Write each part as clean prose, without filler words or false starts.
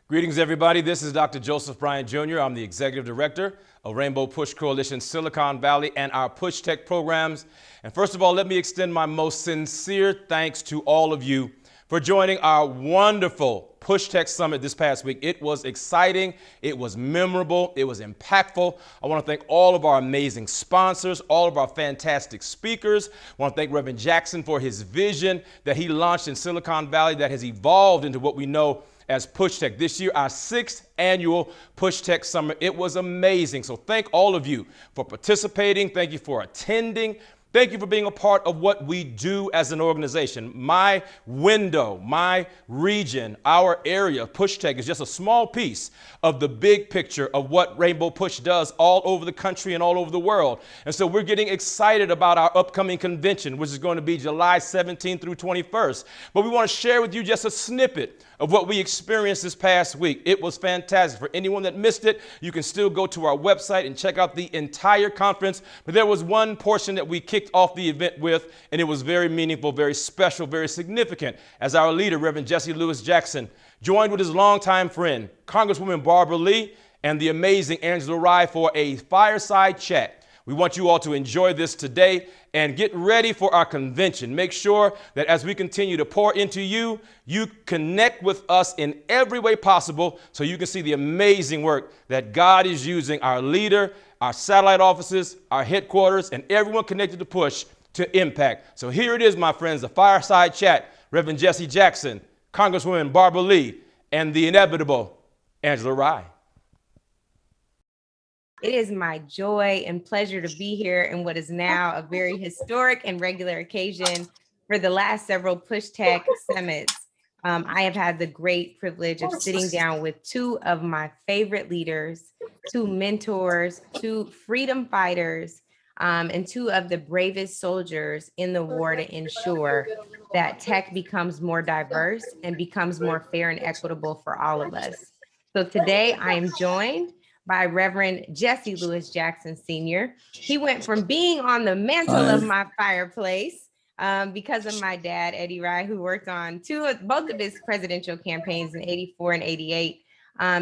Greetings, everybody. This is Dr. Joseph Bryant Jr. I'm the Executive Director of Rainbow Push Coalition Silicon Valley and our PUSHTech programs. And first of all, let me extend my most sincere thanks to all of you for joining our wonderful PUSHTech Summit this past week. It was exciting, it was memorable, it was impactful. I want to thank all of our amazing sponsors, all of our fantastic speakers. I want to thank Reverend Jackson for his vision that he launched in Silicon Valley that has evolved into what we know as PUSHTech. This year, our 6th annual PUSHTech Summit. It was amazing. So thank all of you for participating. Thank you for attending. Thank you for being a part of what we do as an organization. My window, my region, our area, PUSHTech, is just a small piece of the big picture of what Rainbow Push does all over the country and all over the world. And so we're getting excited about our upcoming convention, which is going to be July 17th through 21st. But we want to share with you just a snippet of what we experienced this past week. It was fantastic. For anyone that missed it, you can still go to our website and check out the entire conference. But there was one portion that we kicked off the event with, and it was very meaningful, very special, very significant, as our leader, Reverend Jesse Lewis Jackson, joined with his longtime friend, Congresswoman Barbara Lee, and the amazing Angela Rye for a fireside chat. We want you all to enjoy this today and get ready for our convention. Make sure that as we continue to pour into you, you connect with us in every way possible so you can see the amazing work that God is using our leader, our satellite offices, our headquarters, and everyone connected to PUSH to impact. So here it is, my friends, the fireside chat. Reverend Jesse Jackson, Congresswoman Barbara Lee, and the inevitable Angela Rye. It is my joy and pleasure to be here in what is now a very historic and regular occasion for the last several PUSHTech summits. I have had the great privilege of sitting down with two of my favorite leaders, two mentors, two freedom fighters, and two of the bravest soldiers in the war to ensure that tech becomes more diverse and becomes more fair and equitable for all of us. So today I am joined by Reverend Jesse Lewis Jackson Sr. He went from being on the mantle of my fireplace because of my dad, Eddie Rye, who worked on both of his presidential campaigns in '84 and '88,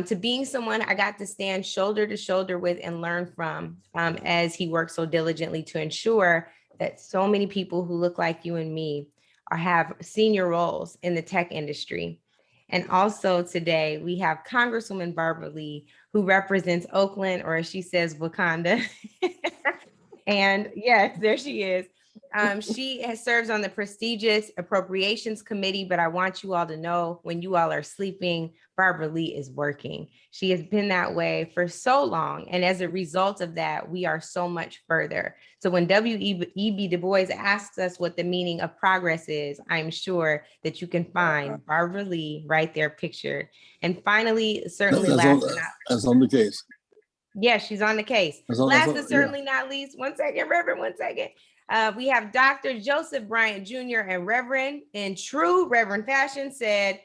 to being someone I got to stand shoulder to shoulder with and learn from as he worked so diligently to ensure that so many people who look like you and me have senior roles in the tech industry. And also today we have Congresswoman Barbara Lee, who represents Oakland, or as she says, Wakanda. And yes, there she is. She serves on the prestigious Appropriations Committee, but I want you all to know when you all are sleeping, Barbara Lee is working. She has been that way for so long. And as a result of that, we are so much further. So when W.E.B. Du Bois asks us what the meaning of progress is, I'm sure that you can find Barbara Lee right there pictured. And finally, certainly that's on the case. Yes, she's on the case. Last but certainly not least, one second, Reverend, one second. We have Dr. Joseph Bryant Jr. and Reverend, in true Reverend fashion, said,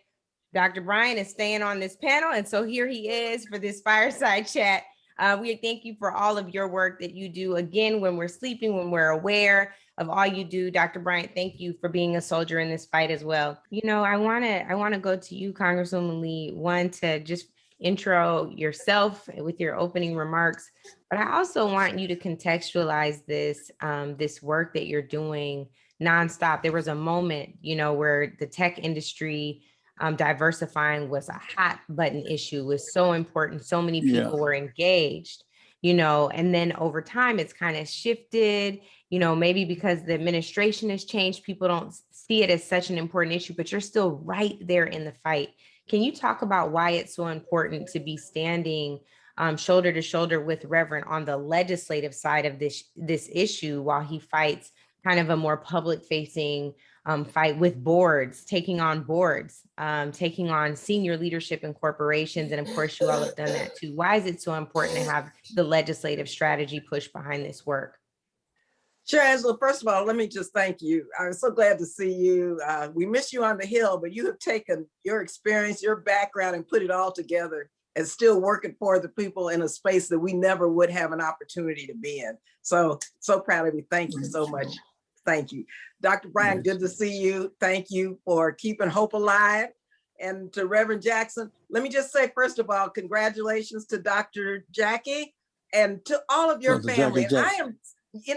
Dr. Bryant is staying on this panel. And so here he is for this fireside chat. We thank you for all of your work that you do. Again, when we're sleeping, when we're aware of all you do, Dr. Bryant, thank you for being a soldier in this fight as well. You know, I want to go to you, Congresswoman Lee, one to just intro yourself with your opening remarks, but I also want you to contextualize this this work that you're doing nonstop. There was a moment, you know, where the tech industry diversifying was a hot button issue, was so important. So many people were engaged, you know, and then over time it's kind of shifted, you know, maybe because the administration has changed, people don't see it as such an important issue, but you're still right there in the fight. Can you talk about why it's so important to be standing shoulder to shoulder with Reverend on the legislative side of this issue while he fights kind of a more public facing fight with boards, taking on senior leadership in corporations. And of course, you all have done that too. Why is it so important to have the legislative strategy push behind this work? Sure, Angela, first of all, let me just thank you. I'm so glad to see you. We miss you on the Hill, but you have taken your experience, your background, and put it all together and still working for the people in a space that we never would have an opportunity to be in. So proud of you. Thank you so much. Thank you. Dr. Bryant, good to see you. Thank you for keeping hope alive. and to Reverend Jackson. Let me just say, first of all, congratulations to Dr. Jackie and to all of your Dr. family. Jackie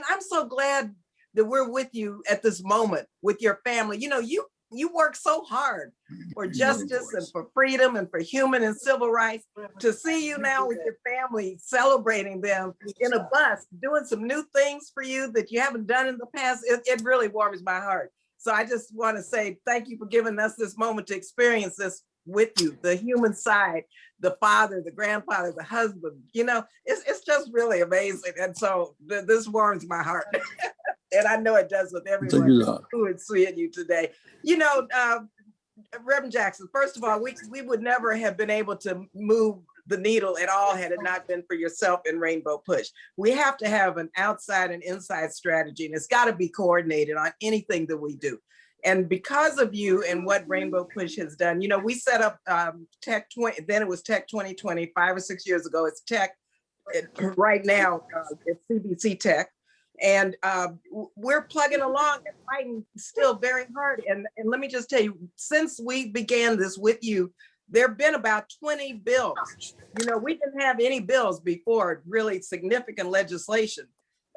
I'm so glad that we're with you at this moment with your family. You know, you work so hard for justice and for freedom and for human and civil rights. To see you now with your family celebrating them in a bus, doing some new things for you that you haven't done in the past, it really warms my heart. So I just want to say thank you for giving us this moment to experience this with you, the human side, the father, the grandfather, the husband. You know, it's just really amazing. And so this warms my heart. And I know it does with everyone who is seeing you today. You know, Reverend Jackson, first of all, we would never have been able to move the needle at all had it not been for yourself and Rainbow Push. We have to have an outside and inside strategy, and it's got to be coordinated on anything that we do. And because of you and what Rainbow Push has done, you know, we set up Tech 20, then it was Tech 2020, 5 or 6 years ago. It's Tech, right now, it's CBC Tech. And we're plugging along and fighting still very hard. And let me just tell you, since we began this with you, there have been about 20 bills. You know, we didn't have any bills before, really significant legislation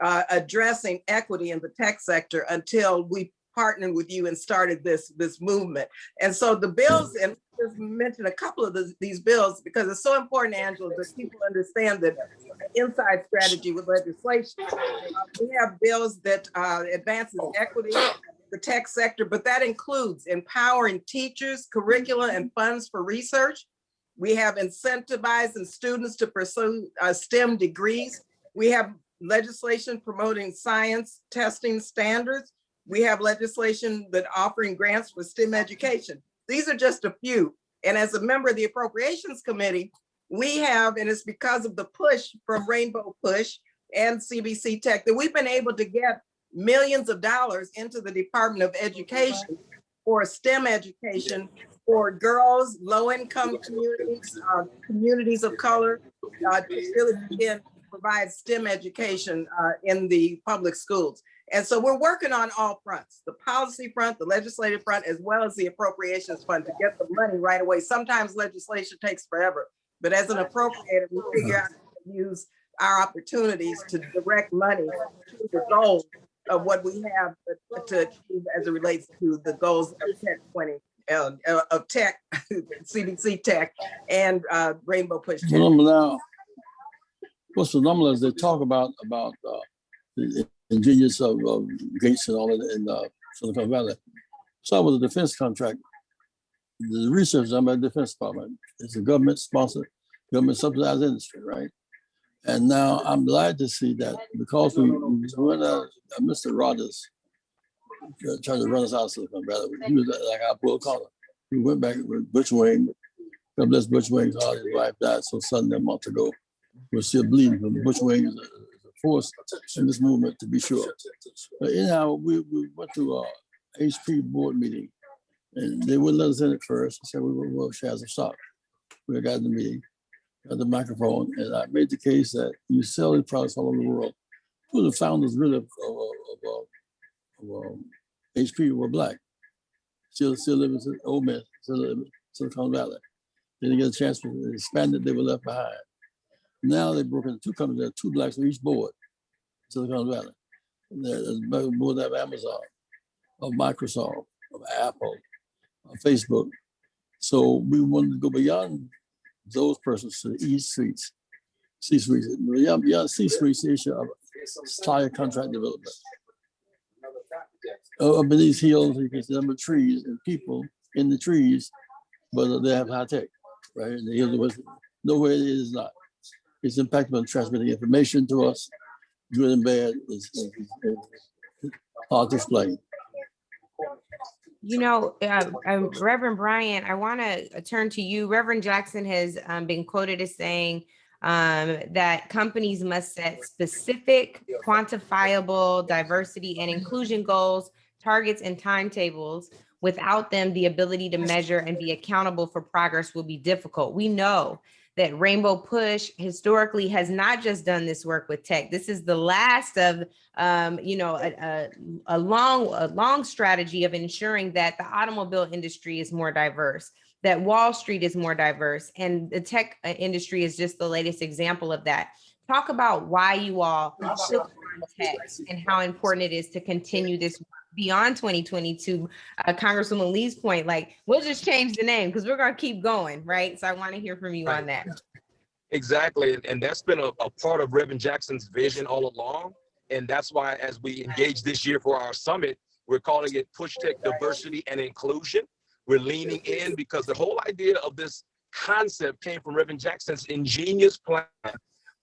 addressing equity in the tech sector until we partnered with you and started this movement. And so the bills, and just mention a couple of these bills because it's so important, Angela, that people understand that inside strategy with legislation. We have bills that advances equity in the tech sector, but that includes empowering teachers, curricula, and funds for research. We have incentivizing students to pursue STEM degrees. We have legislation promoting science testing standards. We have legislation that offering grants for STEM education. These are just a few. And as a member of the Appropriations Committee, we have, and it's because of the push from Rainbow Push and CBC Tech, that we've been able to get millions of dollars into the Department of Education for STEM education for girls, low-income communities, communities of color, to really begin to provide STEM education in the public schools. And so we're working on all fronts, the policy front, the legislative front, as well as the appropriations fund to get the money right away. Sometimes legislation takes forever, but as an appropriator, we figure out how to use our opportunities to direct money to the goals of what we have to achieve as it relates to the goals of Tech 20, of Tech, CBC Tech, and Rainbow Push Tech. Now, what's phenomenal is they talk about the ingenious of Gates and all that in Silicon Valley. So I was a defense contract. The research done by the Defense Department is a government-sponsored, government-subsidized industry, right? And now I'm glad to see that because we went out, Mr. Rogers tried to run us out of Silicon Valley. He was like our Bull Connor. We went back with Butch Wayne. God bless Butch Wayne's heart. His wife died so suddenly a month ago. We're still bleeding from Butch Wayne is a force in this movement, to be sure. But anyhow, we went to a HP board meeting, and they wouldn't let us in at first. They said we were shares of stock. We got in the meeting, got the microphone, and I made the case that you sell these products all over the world. Two of the founders really of HP were Black. Still living in old men, still live in Silicon Valley. They didn't get a chance to expand it, they were left behind. Now they broke into two companies, there are two Blacks on each board, Silicon Valley. There's more than Amazon, of Microsoft, of Apple, of Facebook. So we wanted to go beyond those persons to the C-suites. Beyond C-suites, the issue of entire contract development. Up in these hills, you can see number of trees and people in the trees, but they have high tech, right? And the hills was nowhere it is not. It's impactful on transmitting information to us, good and bad. Is hard to explain. You know, Reverend Bryant, I want to turn to you. Reverend Jackson has been quoted as saying that companies must set specific, quantifiable diversity and inclusion goals, targets, and timetables. Without them, the ability to measure and be accountable for progress will be difficult. We know that Rainbow Push historically has not just done this work with tech. This is the last of, a long strategy of ensuring that the automobile industry is more diverse, that Wall Street is more diverse, and the tech industry is just the latest example of that. Talk about why you all took on tech and how important it is to continue this beyond 2022. Congresswoman Lee's point, like, we'll just change the name because we're going to keep going, right? So I want to hear from you on that. Exactly. And that's been a part of Reverend Jackson's vision all along. And that's why, as we engage this year for our summit, we're calling it PUSHTech Diversity and Inclusion. We're leaning in because the whole idea of this concept came from Reverend Jackson's ingenious plan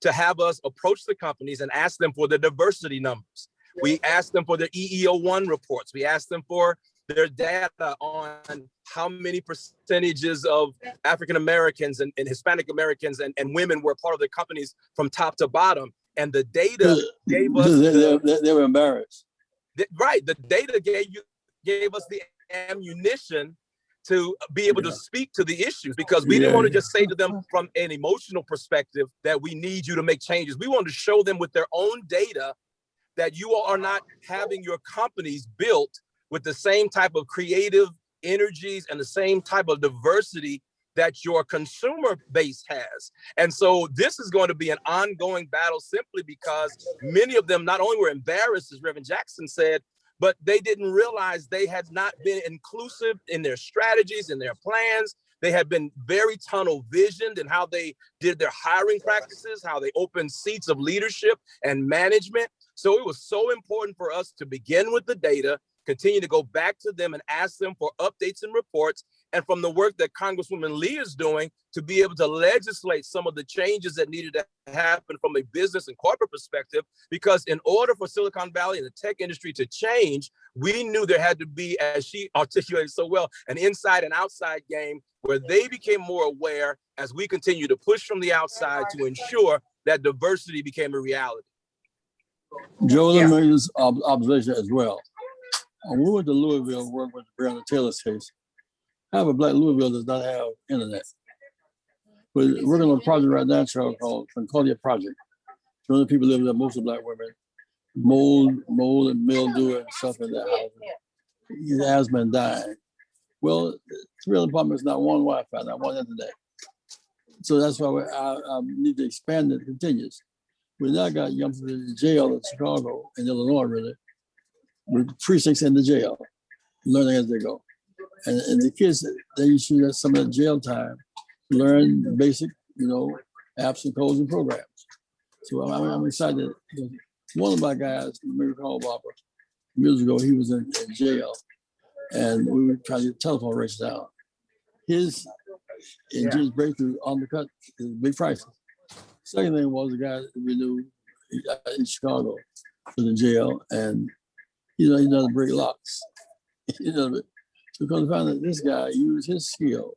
to have us approach the companies and ask them for the diversity numbers. We asked them for their EEO-1 reports. We asked them for their data on how many percentages of African Americans and Hispanic Americans and women were part of the companies from top to bottom. And the data gave us they were embarrassed. Right, the data gave us the ammunition to be able to speak to the issues, because we didn't want to just say to them from an emotional perspective that we need you to make changes. We wanted to show them with their own data that you are not having your companies built with the same type of creative energies and the same type of diversity that your consumer base has. And so this is going to be an ongoing battle, simply because many of them not only were embarrassed, as Reverend Jackson said, but they didn't realize they had not been inclusive in their strategies, in their plans. They had been very tunnel visioned in how they did their hiring practices, how they opened seats of leadership and management. So it was so important for us to begin with the data, continue to go back to them and ask them for updates and reports, and from the work that Congresswoman Lee is doing, to be able to legislate some of the changes that needed to happen from a business and corporate perspective. Because in order for Silicon Valley and the tech industry to change, we knew there had to be, as she articulated so well, an inside and outside game where they became more aware as we continue to push from the outside to ensure that diversity became a reality. Joe, let me make this observation as well. When we went to Louisville and worked with the Bryant Taylor's case, half of Black Louisville does not have internet. We're working on a project right now called Concordia Project. 200 people live there, mostly Black women. Mold and mildew and stuff in their houses. Asthma and dying. Well, 300 apartments, not one Wi-Fi, not one internet. So that's why I need to expand it continuous. We now got youngsters in jail in Chicago, in Illinois, really, with precincts in the jail, learning as they go. And the kids, they used to use some of that jail time to learn basic, apps and codes and programs. So I'm excited. One of my guys, you may recall, Barbara, years ago, he was in jail, and we were trying to get telephone rates down. His ingenious breakthrough undercut his big prices. Second thing was the guy that we knew in Chicago was in jail, and he knows to break locks. So come to find out this guy used his skill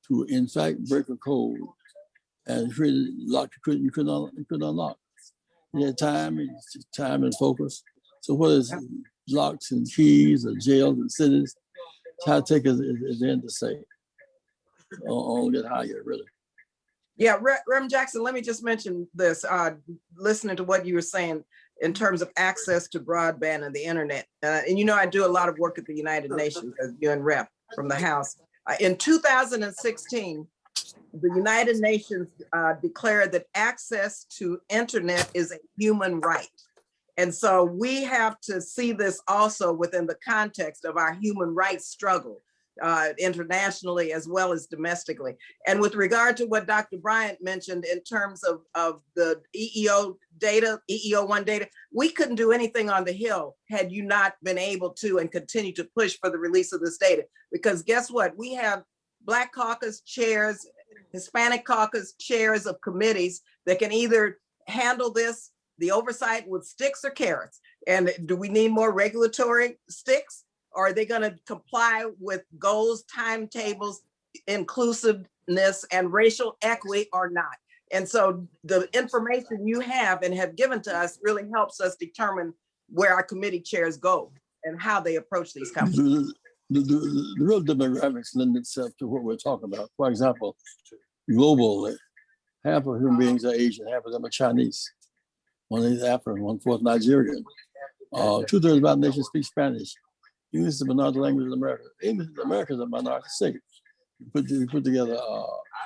to, in fact, break a code and create a lock you couldn't unlock. He had time and focus. So what is locks and keys and jails and cities, high tech is the end to say. I'll get higher, really. Yeah, Reverend Jackson, let me just mention this, listening to what you were saying in terms of access to broadband and the internet. And I do a lot of work at the United Nations as UN rep from the House. In 2016, the United Nations declared that access to internet is a human right. And so we have to see this also within the context of our human rights struggle, internationally as well as domestically. And with regard to what Dr. Bryant mentioned in terms of the EEO-1 data, we couldn't do anything on the Hill had you not been able to and continue to push for the release of this data. Because guess what? We have Black caucus chairs, Hispanic caucus chairs of committees that can either handle this, the oversight with sticks or carrots. And do we need more regulatory sticks? Or are they going to comply with goals, timetables, inclusiveness, and racial equity or not? And so the information you have and have given to us really helps us determine where our committee chairs go and how they approach these companies. The real demographics lend itself to what we're talking about. For example, globally, half of human beings are Asian, half of them are Chinese. One is African, 1/4 Nigerian. 2/3 of our nation speak Spanish. English is a minority language in America. English in America is a minority state. We put together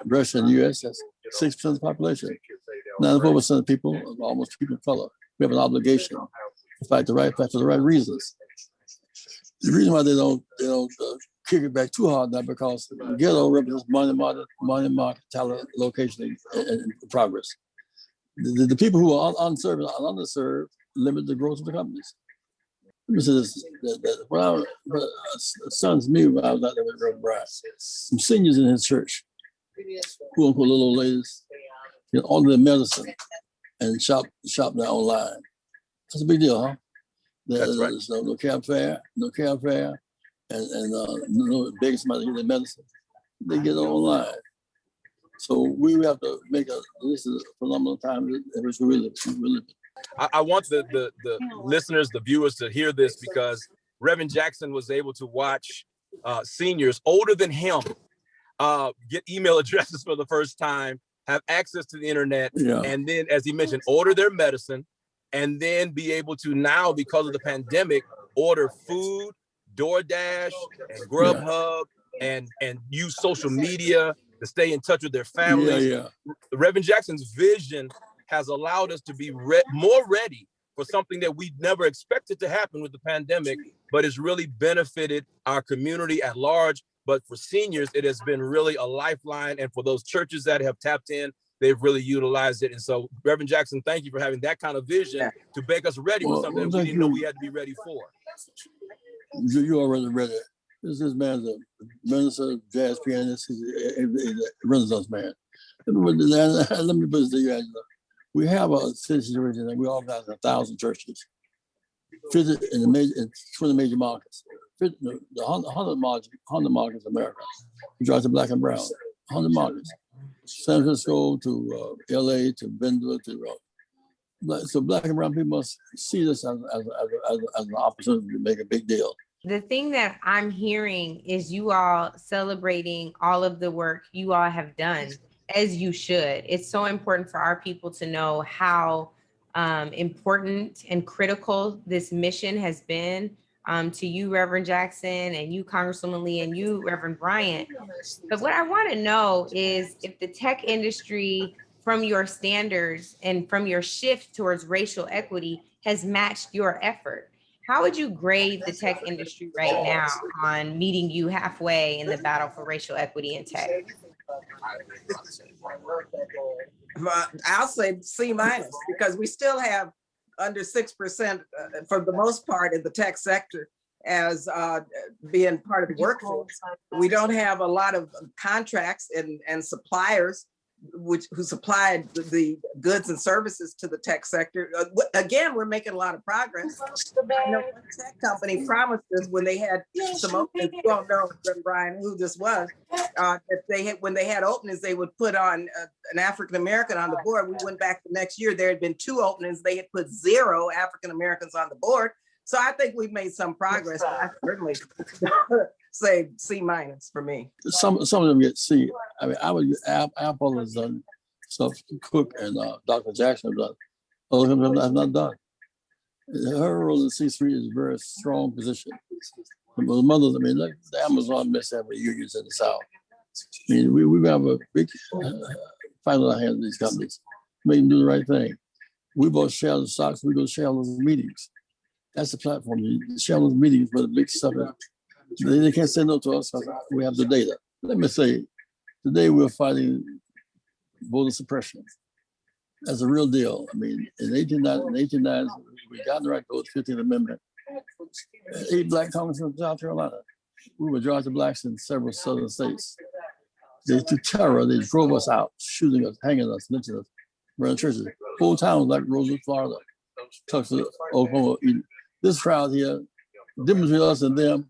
Russia in the U.S. That's 6% of the population. 94% of people, almost people of color. We have an obligation to fight for the right reasons. The reason why they don't kick it back too hard now because the ghetto represents money, market, talent, location, and progress. The people who are unserved and underserved limit the growth of the companies. Let me say this: when son's me when I was out there with Reverend Bryant, some seniors in his church, quote unquote little old ladies, order their medicine and shop there online. That's a big deal, huh? That's right. There's no cab fare, and no begging somebody to get their medicine. They get it online. So we have to this is a phenomenal time in which we live. I want the listeners, the viewers to hear this because Reverend Jackson was able to watch seniors older than him get email addresses for the first time, have access to the internet, and then, as he mentioned, order their medicine, and then be able to now, because of the pandemic, order food, DoorDash, and Grubhub, and use social media to stay in touch with their families. Reverend Jackson's vision has allowed us to be more ready for something that we never expected to happen with the pandemic, but it's really benefited our community at large. But for seniors, it has been really a lifeline. And for those churches that have tapped in, they've really utilized it. And so, Reverend Jackson, thank you for having that kind of vision to make us ready for something that we didn't know we had to be ready for. You already ready. This man's a minister, jazz pianist. He's a Renaissance man. Let me put this to you, Angela. We have a situation that we organize 1,000 churches, 50 in 20 major markets. The 100 markets in America. We drive to black and brown. 100 markets. San Francisco to LA to Denver to so black and brown people must see this as an opportunity to make a big deal. The thing that I'm hearing is you all celebrating all of the work you all have done, as you should. It's so important for our people to know how important and critical this mission has been to you, Reverend Jackson, and you, Congresswoman Lee, and you, Reverend Bryant. But what I want to know is if the tech industry, from your standards and from your shift towards racial equity, has matched your effort. How would you grade the tech industry right now on meeting you halfway in the battle for racial equity in tech? I'll say C- because we still have under 6% for the most part in the tech sector as being part of the workforce. We don't have a lot of contracts and suppliers who supplied the goods and services to the tech sector. Again, we're making a lot of progress. I know one tech company promised us when they had some openings, you don't know, Brian, who this was, that when they had openings, they would put on an African-American on the board. We went back the next year, there had been 2 openings. They had put 0 African-Americans on the board. So I think we've made some progress. I certainly say C- for me. Some of them get C. I mean, Apple has done stuff. Cook and Dr. Jackson have done. Other companies have not done. Her role in C-suite is a very strong position. The mothers, I mean, like the Amazon mess have unions in the South. I mean, we have a big fight on our hands with these companies. Make them do the right thing. We both share the stocks. We go to shareholders meetings. That's the platform. The shareholders meetings where the big stuff is. They can't say no to us because we have the data. Let me say, today we're fighting voter suppression. That's a real deal. I mean, in 1890, we got the right to vote, 15th Amendment. 8 black congressmen from South Carolina. We were majority blacks in several southern states. They took terror. They drove us out, shooting us, hanging us, lynching us, running churches. Whole towns like Rosewood, Florida, Tucson, Oklahoma. This crowd here, the difference between us and them,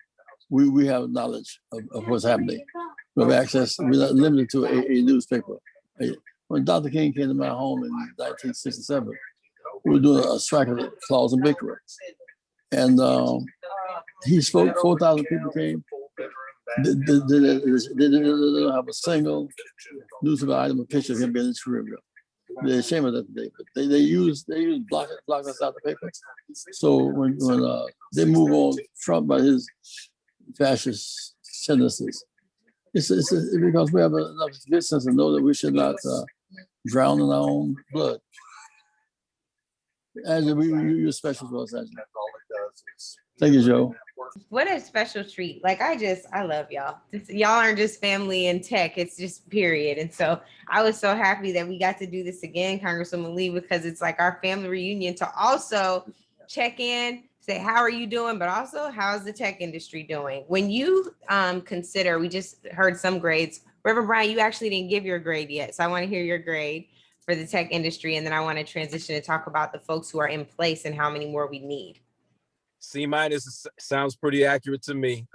we have knowledge of what's happening. We have access, we're not limited to a newspaper. When Dr. King came to my home in 1967, we were doing a strike of Claus and Bakery. And he spoke, 4,000 people came. They didn't have a single newspaper item or picture of him being in Cherubia. They're ashamed of that today, but they use block us out the paper. So when they move on Trump by his fascist tendencies, Because we have enough good sense to know that we should not drown in our own blood. Angela, you're special to us, Angela. Thank you, Joe. What a special treat. Like I love y'all. Y'all aren't just family in tech, it's just period. And so I was so happy that we got to do this again, Congresswoman Lee, because it's like our family reunion to also check in, say, how are you doing? But also, how's the tech industry doing? When you consider, we just heard some grades. Reverend Bryant, you actually didn't give your grade yet. So I want to hear your grade for the tech industry. And then I want to transition to talk about the folks who are in place and how many more we need. C- sounds pretty accurate to me.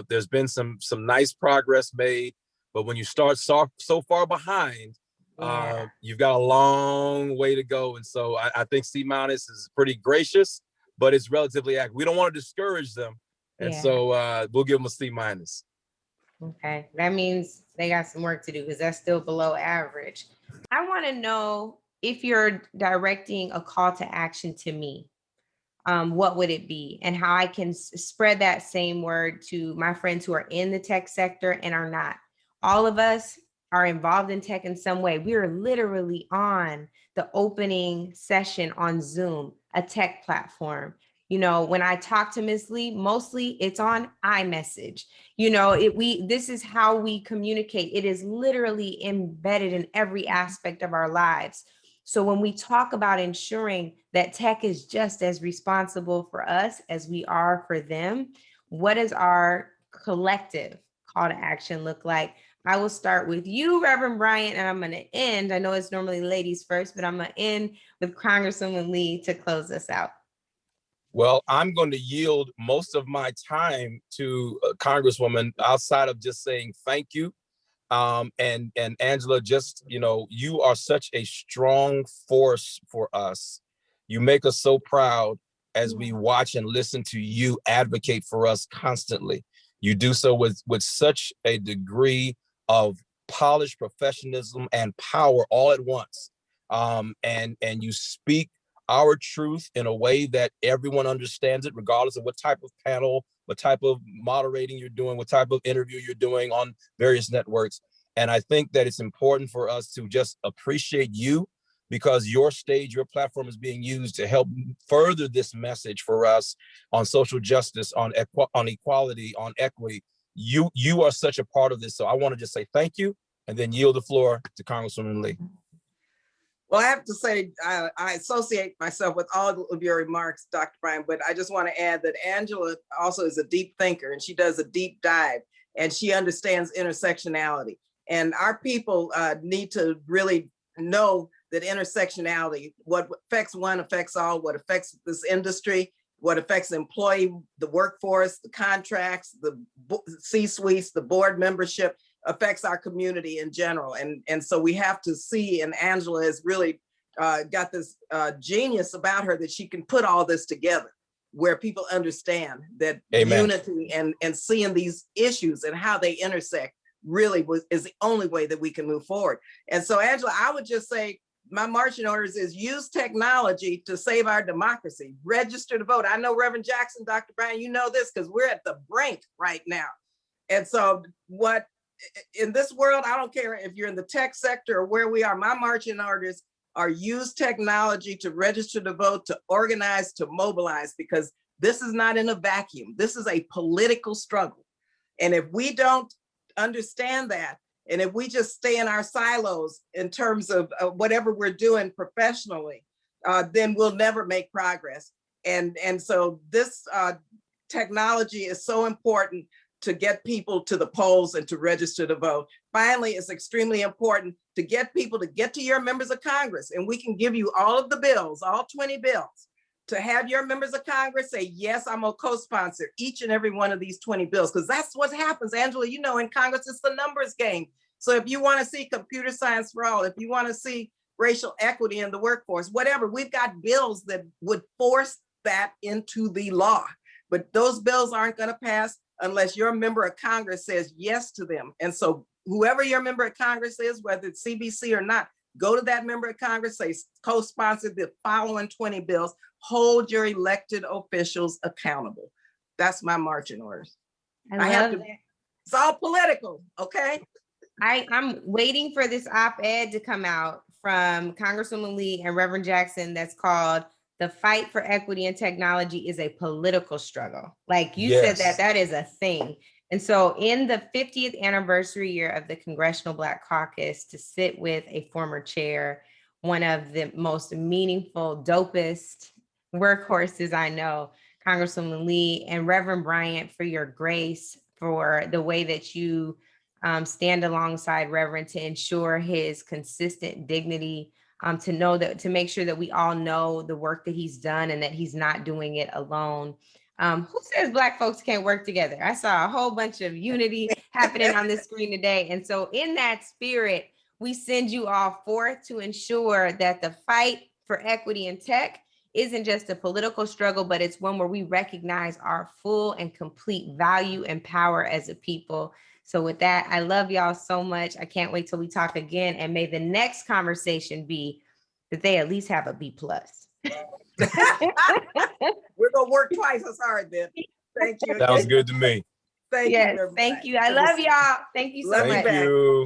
There's been some nice progress made, but when you start so far behind, you've got a long way to go. And so I think C- is pretty gracious, but it's relatively accurate. We don't want to discourage them. And so we'll give them a C-. Okay, that means they got some work to do because that's still below average. I want to know if you're directing a call to action to me. What would it be, and how I can spread that same word to my friends who are in the tech sector and are not. All of us are involved in tech in some way. We are literally on the opening session on Zoom, a tech platform. You know, when I talk to Ms. Lee, mostly it's on iMessage. You know, this is how we communicate. It is literally embedded in every aspect of our lives. So when we talk about ensuring that tech is just as responsible for us as we are for them, what does our collective call to action look like? I will start with you, Reverend Bryant, and I'm going to end. I know it's normally ladies first, but I'm going to end with Congresswoman Lee to close us out. Well, I'm going to yield most of my time to Congresswoman outside of just saying thank you. And Angela, just, you are such a strong force for us. You make us so proud as we watch and listen to you advocate for us constantly. You do so with such a degree of polished professionalism and power all at once. And you speak our truth in a way that everyone understands it, regardless of what type of panel, what type of moderating you're doing, what type of interview you're doing on various networks. And I think that it's important for us to just appreciate you, because your stage, your platform is being used to help further this message for us on social justice, on equality, on equity. You are such a part of this. So I want to just say thank you and then yield the floor to Congresswoman Lee. Well, I have to say, I associate myself with all of your remarks, Dr. Bryant, but I just want to add that Angela also is a deep thinker, and she does a deep dive, and she understands intersectionality. And our people need to really know that intersectionality, what affects one affects all, what affects this industry, what affects the employee, the workforce, the contracts, the C-suites, the board membership, affects our community in general. And so we have to see, and Angela has really got this genius about her that she can put all this together where people understand that Amen. Unity and seeing these issues and how they intersect really is the only way that we can move forward. And so, Angela, I would just say my marching orders is use technology to save our democracy. Register to vote. I know Reverend Jackson, Dr. Bryant, you know this because we're at the brink right now. And so in this world, I don't care if you're in the tech sector or where we are, my marching orders are use technology to register to vote, to organize, to mobilize, because this is not in a vacuum. This is a political struggle. And if we don't understand that, and if we just stay in our silos in terms of whatever we're doing professionally, then we'll never make progress. And so this technology is so important to get people to the polls and to register to vote. Finally, it's extremely important to get people to get to your members of Congress, and we can give you all of the bills, all 20 bills, to have your members of Congress say, yes, I'm gonna co-sponsor each and every one of these 20 bills, because that's what happens, Angela, you know, in Congress, it's the numbers game. So if you wanna see computer science for all, if you wanna see racial equity in the workforce, whatever, we've got bills that would force that into the law, but those bills aren't gonna pass unless your member of Congress says yes to them. And so whoever your member of Congress is, whether it's CBC or not, go to that member of Congress, say co-sponsor the following 20 bills, hold your elected officials accountable. That's my marching orders. I love that. It's all political, okay? I'm waiting for this op-ed to come out from Congresswoman Lee and Reverend Jackson that's called "The Fight for Equity and Technology is a Political Struggle." Like you said, Yes. that is a thing. And so in the 50th anniversary year of the Congressional Black Caucus, to sit with a former chair, one of the most meaningful, dopest workhorses I know, Congresswoman Lee, and Reverend Bryant, for your grace, for the way that you stand alongside Reverend to ensure his consistent dignity, to know that, to make sure that we all know the work that he's done and that he's not doing it alone. Who says Black folks can't work together? I saw a whole bunch of unity happening on the screen today. And so in that spirit, we send you all forth to ensure that the fight for equity in tech isn't just a political struggle, but it's one where we recognize our full and complete value and power as a people. So with that, I love y'all so much. I can't wait till we talk again. And may the next conversation be that they at least have a B+. We're gonna work twice as hard then. Thank you. Sounds again. good to me. Thank Yes, you. thank you. I love y'all. Thank you so Love you much. Thank you.